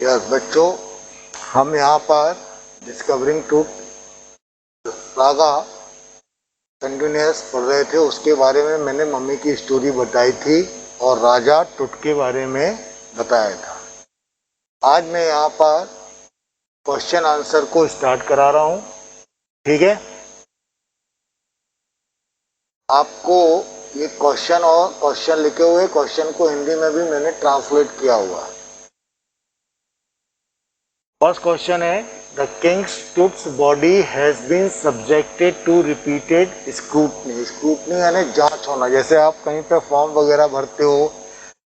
Yes बच्चों, हम यहाँ पर डिस्कवरिंग ट्रुथ सागा कंटिन्यूस पढ़ रहे थे। उसके बारे में मैंने मम्मी की स्टोरी बताई थी और राजा टुट के बारे में बताया था। आज मैं यहाँ पर क्वेश्चन आंसर को स्टार्ट करा रहा हूँ, ठीक है। आपको ये क्वेश्चन और क्वेश्चन लिखे हुए, क्वेश्चन को हिंदी में भी मैंने ट्रांसलेट किया हुआ है। फर्स्ट क्वेश्चन है, the king's Tut's body has been subjected to repeated scrutiny. Scrutiny यानी जांच होना। जैसे आप कहीं पे फॉर्म वगैरह भरते हो,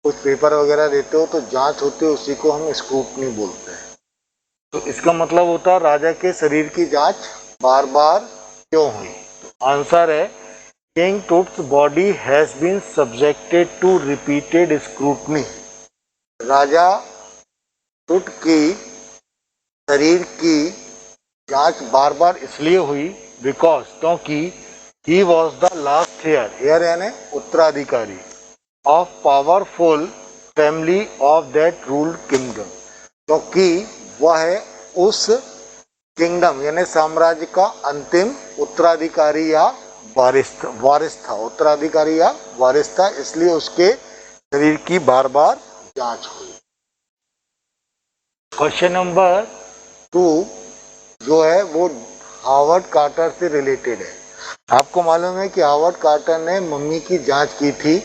कुछ पेपर वगैरह देते हो तो जांच होती है, उसी को हम स्क्रूटनी बोलते हैं। तो इसका मतलब होता है राजा के शरीर की जांच बार बार क्यों हुई। तो आंसर है, king Tut's body has been subjected to repeated scrutiny. राजा टुट की शरीर की जांच बार बार इसलिए हुई बिकॉज, क्योंकि he was the last heir. Heir यानी उत्तराधिकारी of powerful family of that ruled kingdom. क्योंकि वह उस किंगडम यानी साम्राज्य का अंतिम उत्तराधिकारी या वारिस था। उत्तराधिकारी या वारिस था, इसलिए उसके शरीर की बार बार जांच हुई। क्वेश्चन नंबर 2 जो है वो हावर्ड कार्टर से रिलेटेड है। आपको मालूम है कि हावर्ड कार्टर ने मम्मी की जांच की थी,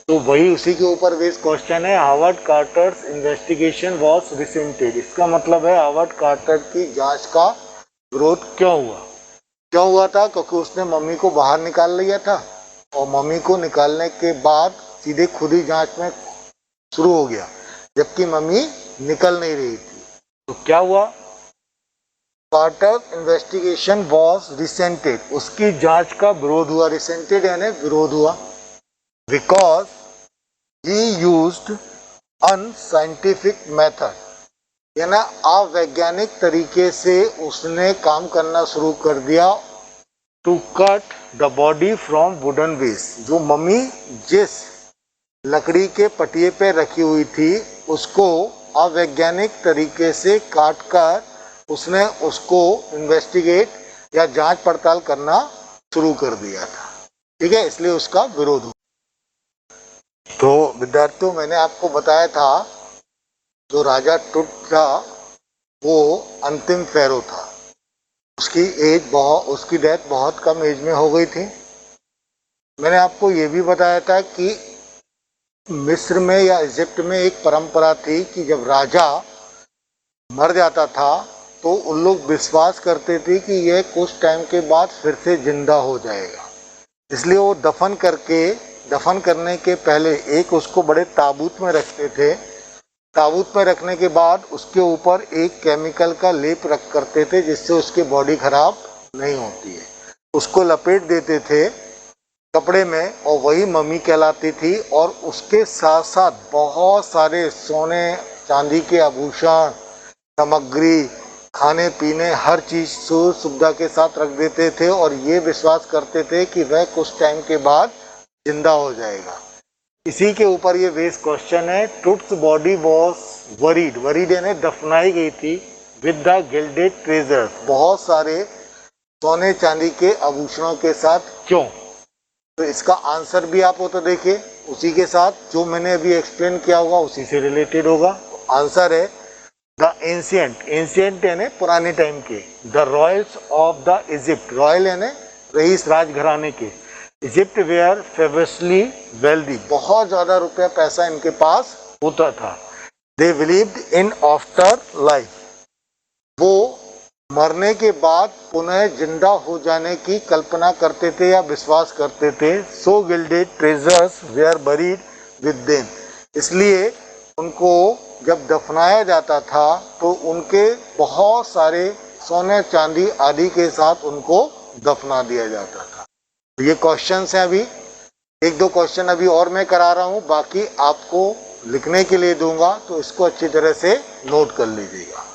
तो वही उसी के ऊपर बेस्ड क्वेश्चन है। Howard Carter's investigation was resented. इसका मतलब है हावर्ड कार्टर की जांच का विरोध क्यों हुआ था? क्योंकि उसने मम्मी को बाहर निकाल लिया था और मम्मी को निकालने के बाद सीधे खुद ही जांच में शुरू हो गया, जबकि मम्मी निकल नहीं रही थी। तो क्या हुआ? कार्टर इन्वेस्टिगेशन वॉज रिसेंटेड, उसकी जांच का विरोध हुआ। रिसेंटेड यानी विरोध हुआ। Because he used unscientific method, यानी अवैज्ञानिक तरीके से उसने काम करना शुरू कर दिया। To cut the body from wooden base, जो मम्मी जिस लकड़ी के पटिए पे रखी हुई थी उसको अवैज्ञानिक तरीके से काट कर उसने उसको इन्वेस्टिगेट या जांच पड़ताल करना शुरू कर दिया था, ठीक है, इसलिए उसका विरोध हुआ। तो विद्यार्थियों, मैंने आपको बताया था जो राजा टुट था वो अंतिम फेरो था। उसकी डेथ बहुत कम एज में हो गई थी। मैंने आपको ये भी बताया था कि मिस्र में या इजिप्ट में एक परंपरा थी कि जब राजा मर जाता था तो उन लोग विश्वास करते थे कि यह कुछ टाइम के बाद फिर से जिंदा हो जाएगा, इसलिए वो दफन करने के पहले एक उसको बड़े ताबूत में रखते थे। ताबूत में रखने के बाद उसके ऊपर एक केमिकल का लेप रख करते थे जिससे उसकी बॉडी खराब नहीं होती है। उसको लपेट देते थे कपड़े में और वही मम्मी कहलाती थी। और उसके साथ साथ बहुत सारे सोने चांदी के आभूषण, सामग्री, खाने पीने, हर चीज सुविधा के साथ रख देते थे और ये विश्वास करते थे कि वह कुछ टाइम के बाद जिंदा हो जाएगा। इसी के ऊपर ये बेस क्वेश्चन है। टुट्स बॉडी वॉज वरीड यानी दफनाई गई थी विद द गिल्डेड ट्रेजर्स, बहुत सारे सोने चांदी के आभूषणों के साथ। क्यों? तो इसका आंसर भी आप हो तो देखिए, उसी के साथ जो मैंने अभी एक्सप्लेन किया होगा उसी से रिलेटेड होगा। आंसर है द एंशिएंट यानी पुराने टाइम के, the Royals of the Egypt, royal यानी रईस राजघराने के, इजिप्ट वेयर फेवसली वेल्दी, बहुत ज्यादा रुपया पैसा इनके पास होता था। They believed in after life, वो मरने के बाद पुनः जिंदा हो जाने की कल्पना करते थे या विश्वास करते थे। So gilded treasures were buried with them, इसलिए उनको जब दफनाया जाता था तो उनके बहुत सारे सोने चांदी आदि के साथ उनको दफना दिया जाता था। ये क्वेश्चंस हैं, अभी एक दो क्वेश्चन अभी और मैं करा रहा हूँ, बाकी आपको लिखने के लिए दूंगा तो इसको अच्छी तरह से नोट कर लीजिएगा।